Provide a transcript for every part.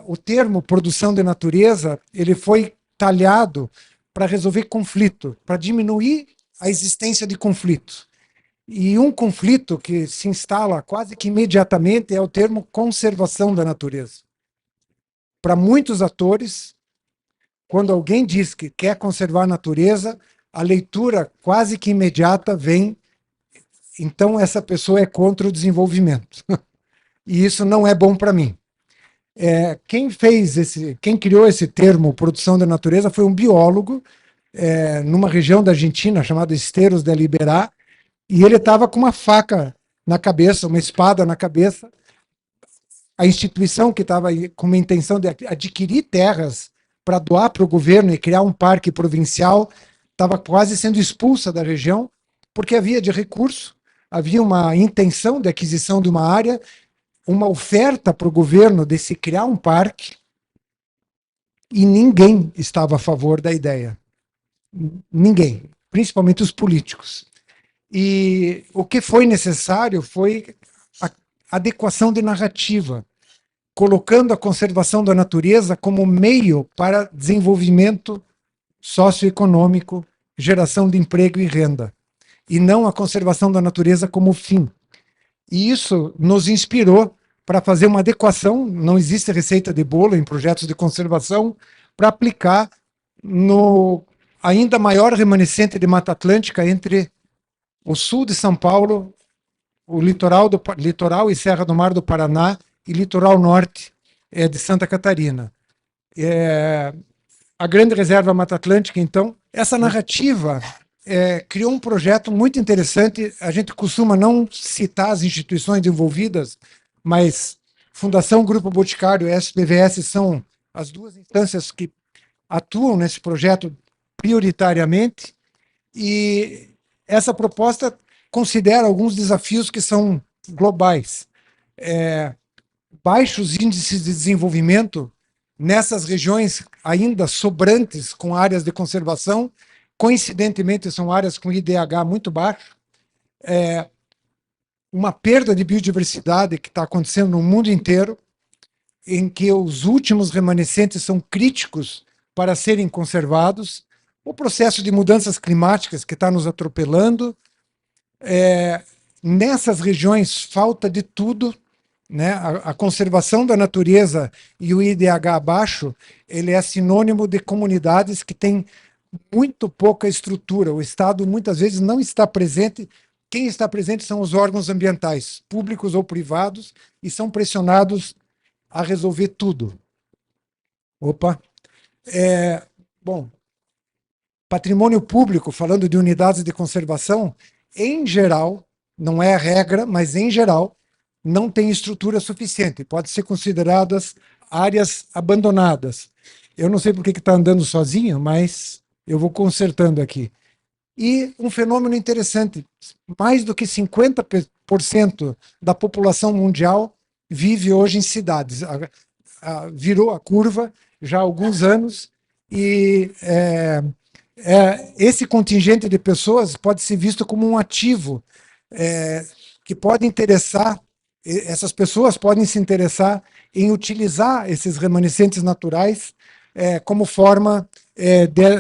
O termo produção de natureza, ele foi talhado para resolver conflito, para diminuir a existência de conflitos. E um conflito que se instala quase que imediatamente é o termo conservação da natureza. Para muitos atores, quando alguém diz que quer conservar a natureza, a leitura quase que imediata vem, então essa pessoa é contra o desenvolvimento. E isso não é bom para mim. Quem criou esse termo, produção da natureza, foi um biólogo, numa região da Argentina chamada Esteros del Iberá, e ele estava com uma faca na cabeça, uma espada na cabeça. A instituição que estava com uma intenção de adquirir terras para doar para o governo e criar um parque provincial estava quase sendo expulsa da região, porque havia de recurso, havia uma intenção de aquisição de uma área, uma oferta para o governo de se criar um parque, e ninguém estava a favor da ideia. Ninguém, principalmente os políticos. E o que foi necessário foi a adequação de narrativa, colocando a conservação da natureza como meio para desenvolvimento socioeconômico, geração de emprego e renda, e não a conservação da natureza como fim. E isso nos inspirou para fazer uma adequação, não existe receita de bolo em projetos de conservação, para aplicar no ainda maior remanescente de Mata Atlântica entre o sul de São Paulo, o litoral e Serra do Mar do Paraná e litoral norte de Santa Catarina. A Grande Reserva Mata Atlântica, então, essa narrativa criou um projeto muito interessante. A gente costuma não citar as instituições envolvidas, mas Fundação Grupo Boticário e SPVS são as duas instâncias que atuam nesse projeto prioritariamente, e essa proposta considera alguns desafios que são globais. Baixos índices de desenvolvimento nessas regiões ainda sobrantes com áreas de conservação, coincidentemente são áreas com IDH muito baixo, uma perda de biodiversidade que está acontecendo no mundo inteiro, em que os últimos remanescentes são críticos para serem conservados, o processo de mudanças climáticas que está nos atropelando. Nessas regiões falta de tudo, né? A conservação da natureza e o IDH baixo, ele é sinônimo de comunidades que têm muito pouca estrutura. O Estado muitas vezes não está presente. Quem está presente são os órgãos ambientais, públicos ou privados, e são pressionados a resolver tudo. Opa! Bom, patrimônio público, falando de unidades de conservação, em geral, não é a regra, mas em geral, não tem estrutura suficiente. Pode ser consideradas áreas abandonadas. Eu não sei por que está andando sozinho, mas eu vou consertando aqui. E um fenômeno interessante, mais do que 50% da população mundial vive hoje em cidades. Virou a curva já há alguns anos, e esse contingente de pessoas pode ser visto como um ativo que pode interessar, essas pessoas podem se interessar em utilizar esses remanescentes naturais como forma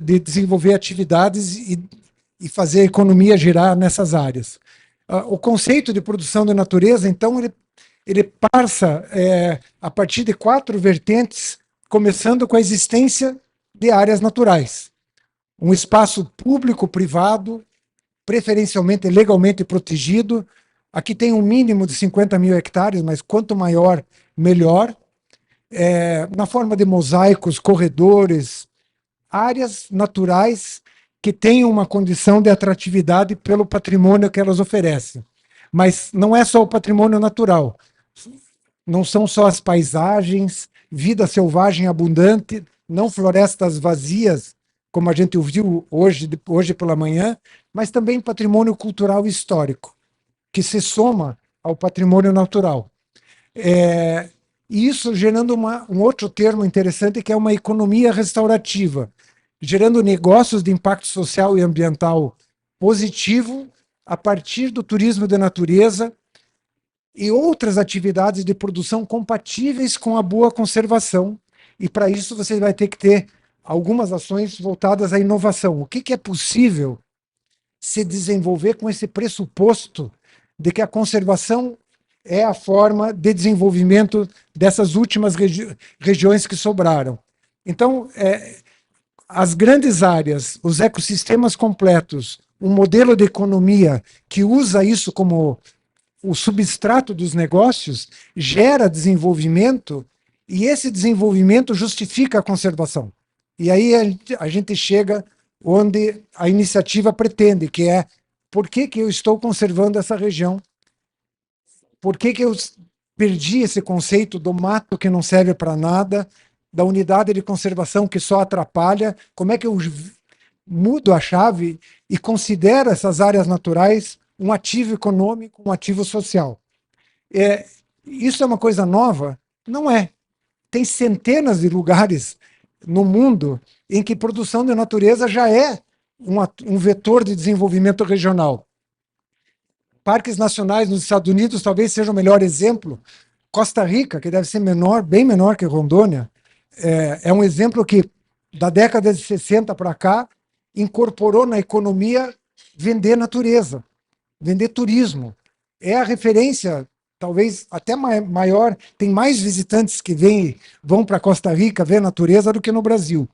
de desenvolver atividades e fazer a economia girar nessas áreas. O conceito de produção da natureza, então, ele passa a partir de 4 vertentes, começando com a existência de áreas naturais. Um espaço público-privado, preferencialmente legalmente protegido. Aqui tem um mínimo de 50 mil hectares, mas quanto maior, melhor. Na forma de mosaicos, corredores, áreas naturais que têm uma condição de atratividade pelo patrimônio que elas oferecem. Mas não é só o patrimônio natural. Não são só as paisagens, vida selvagem abundante, não florestas vazias, como a gente ouviu hoje pela manhã, mas também patrimônio cultural e histórico, que se soma ao patrimônio natural. E isso gerando um outro termo interessante, que é uma economia restaurativa, gerando negócios de impacto social e ambiental positivo a partir do turismo de natureza, e outras atividades de produção compatíveis com a boa conservação. E para isso você vai ter que ter algumas ações voltadas à inovação. O que é possível se desenvolver com esse pressuposto de que a conservação é a forma de desenvolvimento dessas últimas regiões que sobraram? Então, as grandes áreas, os ecossistemas completos, um modelo de economia que usa isso como o substrato dos negócios, gera desenvolvimento, e esse desenvolvimento justifica a conservação. E aí a gente chega onde a iniciativa pretende, que é por que eu estou conservando essa região? Por que eu perdi esse conceito do mato que não serve para nada, da unidade de conservação que só atrapalha? Como é que eu mudo a chave e considero essas áreas naturais um ativo econômico, um ativo social? Isso é uma coisa nova? Não é. Tem centenas de lugares no mundo em que produção de natureza já é um vetor de desenvolvimento regional. Parques nacionais nos Estados Unidos talvez seja o melhor exemplo. Costa Rica, que deve ser menor, bem menor que Rondônia, é um exemplo que, da década de 60 para cá, incorporou na economia vender natureza, vender turismo. É a referência, talvez até maior, tem mais visitantes que vão para Costa Rica ver natureza do que no Brasil.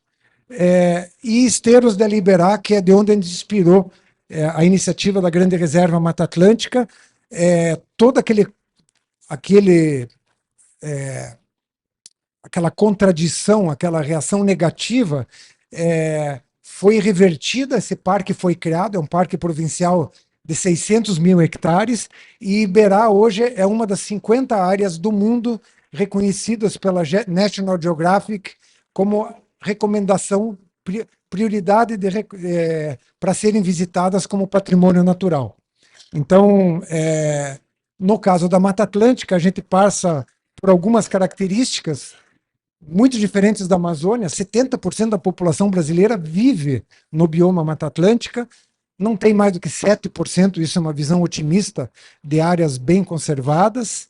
E Esteros de Liberá, que é de onde a gente inspirou a iniciativa da Grande Reserva Mata Atlântica, todo aquela contradição, aquela reação negativa foi revertida. Esse parque foi criado, é um parque provincial de 600 mil hectares, e Iberá hoje é uma das 50 áreas do mundo reconhecidas pela National Geographic como recomendação, prioridade para serem visitadas como patrimônio natural. Então, no caso da Mata Atlântica, a gente passa por algumas características muito diferentes da Amazônia. 70% da população brasileira vive no bioma Mata Atlântica, não tem mais do que 7%, isso é uma visão otimista, de áreas bem conservadas,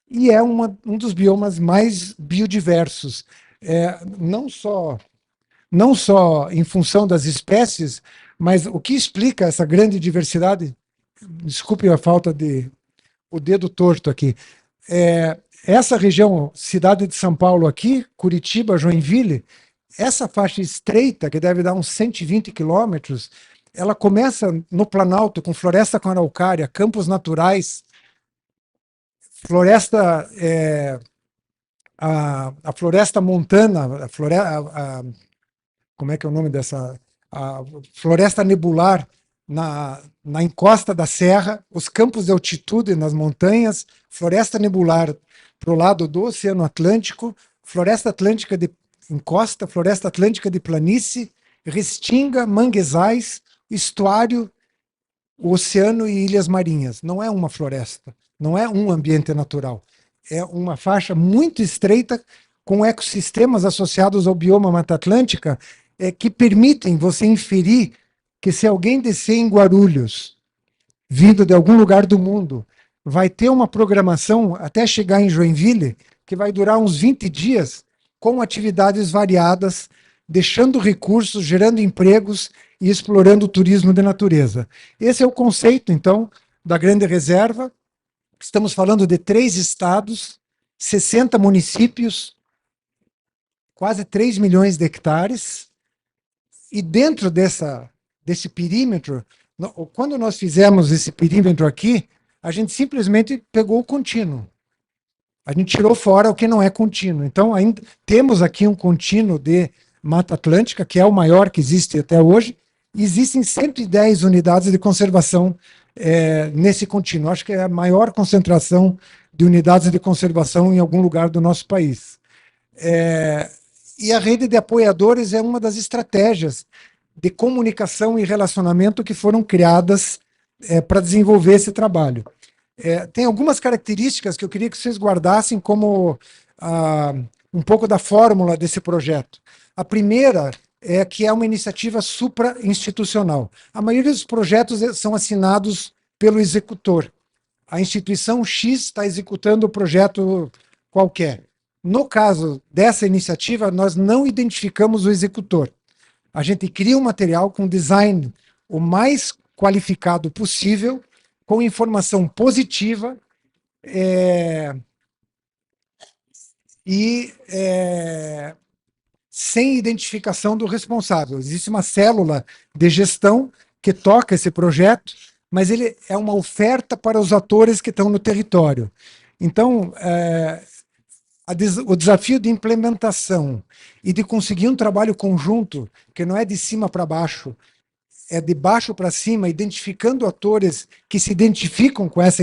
e é um dos biomas mais biodiversos. Não só em função das espécies, mas o que explica essa grande diversidade, desculpe a falta de o dedo torto aqui, essa região, cidade de São Paulo aqui, Curitiba, Joinville, essa faixa estreita, que deve dar uns 120 quilômetros, ela começa no Planalto, com floresta com araucária, campos naturais, floresta, a floresta montana, como é que é o nome dessa? A floresta nebular na encosta da serra, os campos de altitude nas montanhas, floresta nebular para o lado do Oceano Atlântico, floresta atlântica de encosta, floresta atlântica de planície, restinga, manguezais, estuário, o oceano e ilhas marinhas. Não é uma floresta, não é um ambiente natural. É uma faixa muito estreita com ecossistemas associados ao bioma Mata Atlântica que permitem você inferir que se alguém descer em Guarulhos, vindo de algum lugar do mundo, vai ter uma programação até chegar em Joinville, que vai durar uns 20 dias, com atividades variadas, deixando recursos, gerando empregos e explorando o turismo de natureza. Esse é o conceito, então, da Grande Reserva. Estamos falando de 3 estados, 60 municípios, quase 3 milhões de hectares, e dentro desse perímetro, quando nós fizemos esse perímetro aqui, a gente simplesmente pegou o contínuo. A gente tirou fora o que não é contínuo. Então, ainda temos aqui um contínuo de Mata Atlântica, que é o maior que existe até hoje, e existem 110 unidades de conservação nesse contínuo. Acho que é a maior concentração de unidades de conservação em algum lugar do nosso país. E a rede de apoiadores é uma das estratégias de comunicação e relacionamento que foram criadas para desenvolver esse trabalho. Tem algumas características que eu queria que vocês guardassem como um pouco da fórmula desse projeto. A primeira é que é uma iniciativa supra-institucional. A maioria dos projetos são assinados pelo executor. a instituição X está executando o projeto qualquer. No caso dessa iniciativa, nós não identificamos o executor. A gente cria um material com design o mais qualificado possível, com informação positiva e sem identificação do responsável. Existe uma célula de gestão que toca esse projeto, mas ele é uma oferta para os atores que estão no território. Então, o desafio de implementação e de conseguir um trabalho conjunto, que não é de cima para baixo, é de baixo para cima, identificando atores que se identificam com essa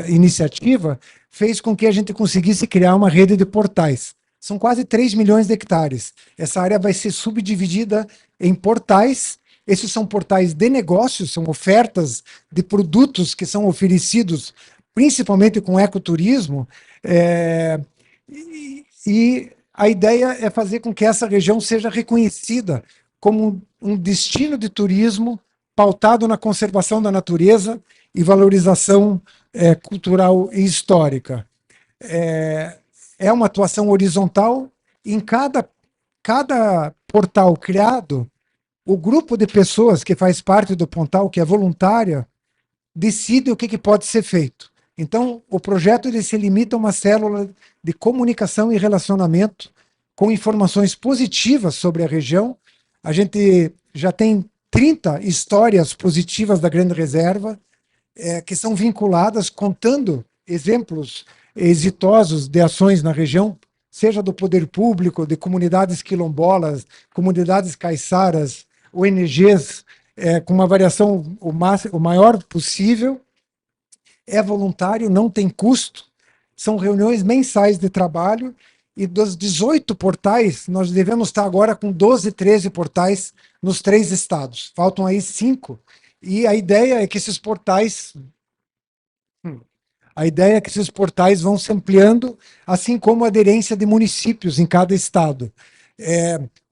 iniciativa, fez com que a gente conseguisse criar uma rede de portais. São quase 3 milhões de hectares. Essa área vai ser subdividida em portais. Esses são portais de negócios, são ofertas de produtos que são oferecidos principalmente com ecoturismo, e a ideia é fazer com que essa região seja reconhecida como um destino de turismo pautado na conservação da natureza e valorização cultural e histórica. É uma atuação horizontal. Em cada portal criado, o grupo de pessoas que faz parte do portal, que é voluntária, decide o que pode ser feito. Então, o projeto ele se limita a uma célula de comunicação e relacionamento com informações positivas sobre a região. A gente já tem 30 histórias positivas da Grande Reserva, que são vinculadas, contando exemplos exitosos de ações na região, seja do poder público, de comunidades quilombolas, comunidades caiçaras, ONGs, com uma variação o maior possível. É voluntário, não tem custo, são reuniões mensais de trabalho, e dos 18 portais, nós devemos estar agora com 12, 13 portais nos 3 estados. Faltam aí 5, e a ideia é que esses portais vão se ampliando, assim como a aderência de municípios em cada estado.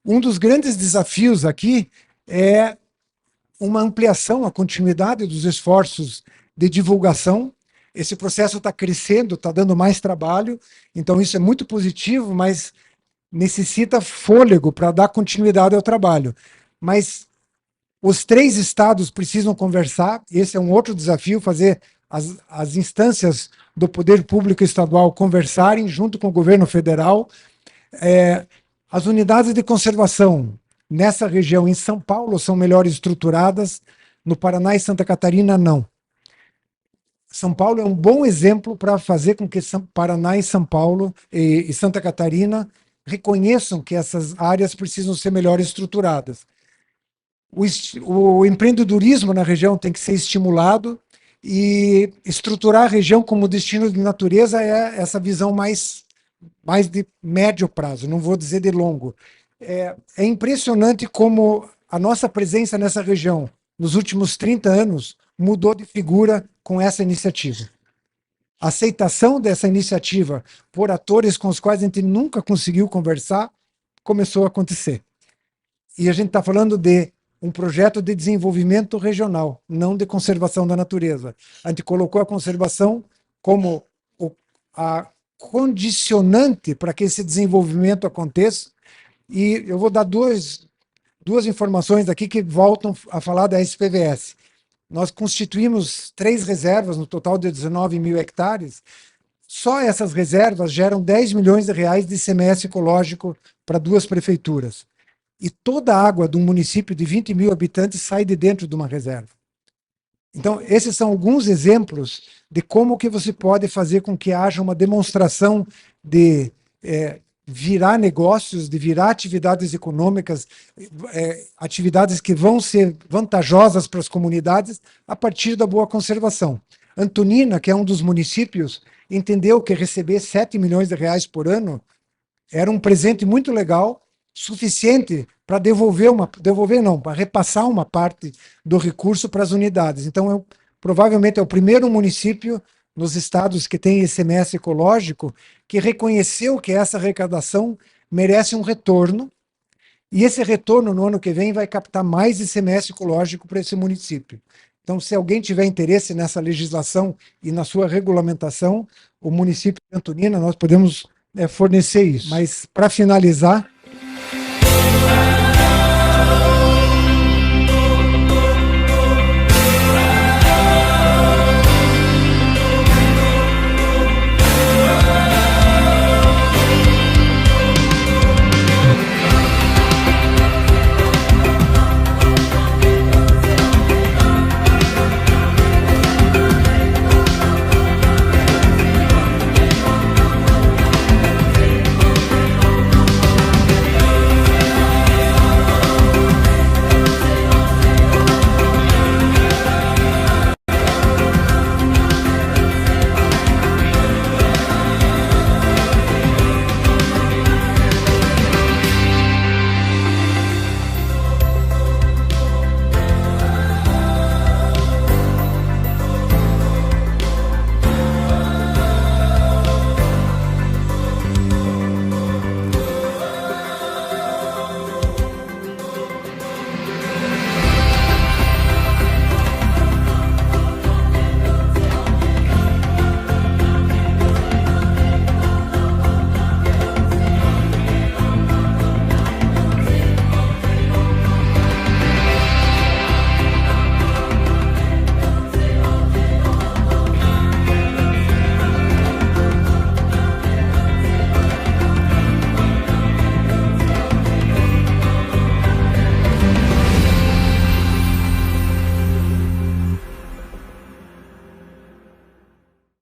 Um dos grandes desafios aqui é uma ampliação, a continuidade dos esforços de divulgação. Esse processo está crescendo, está dando mais trabalho, então isso é muito positivo, mas necessita fôlego para dar continuidade ao trabalho. Mas os 3 estados precisam conversar, esse é um outro desafio, fazer as instâncias do poder público estadual conversarem junto com o governo federal. As unidades de conservação nessa região, em São Paulo, são melhor estruturadas, no Paraná e Santa Catarina, não. São Paulo é um bom exemplo para fazer com que Paraná e São Paulo e Santa Catarina reconheçam que essas áreas precisam ser melhor estruturadas. O empreendedorismo na região tem que ser estimulado, e estruturar a região como destino de natureza é essa visão mais de médio prazo, não vou dizer de longo. É impressionante como a nossa presença nessa região, nos últimos 30 anos, mudou de figura com essa iniciativa. A aceitação dessa iniciativa por atores com os quais a gente nunca conseguiu conversar começou a acontecer. E a gente está falando de um projeto de desenvolvimento regional, não de conservação da natureza. A gente colocou a conservação como a condicionante para que esse desenvolvimento aconteça. E eu vou dar duas informações aqui que voltam a falar da SPVS. Nós constituímos 3 reservas, no total de 19 mil hectares. Só essas reservas geram 10 milhões de reais de ICMS ecológico para 2 prefeituras. E toda a água de um município de 20 mil habitantes sai de dentro de uma reserva. Então, esses são alguns exemplos de como que você pode fazer com que haja uma demonstração de virar negócios, de virar atividades econômicas, atividades que vão ser vantajosas para as comunidades a partir da boa conservação. Antonina, que é um dos municípios, entendeu que receber 7 milhões de reais por ano era um presente muito legal, suficiente para para repassar uma parte do recurso para as unidades. Então, provavelmente é o primeiro município nos estados que tem ICMS ecológico que reconheceu que essa arrecadação merece um retorno, e esse retorno no ano que vem vai captar mais ICMS ecológico para esse município. Então, se alguém tiver interesse nessa legislação e na sua regulamentação, o município de Antonina, nós podemos fornecer isso. Mas, para finalizar,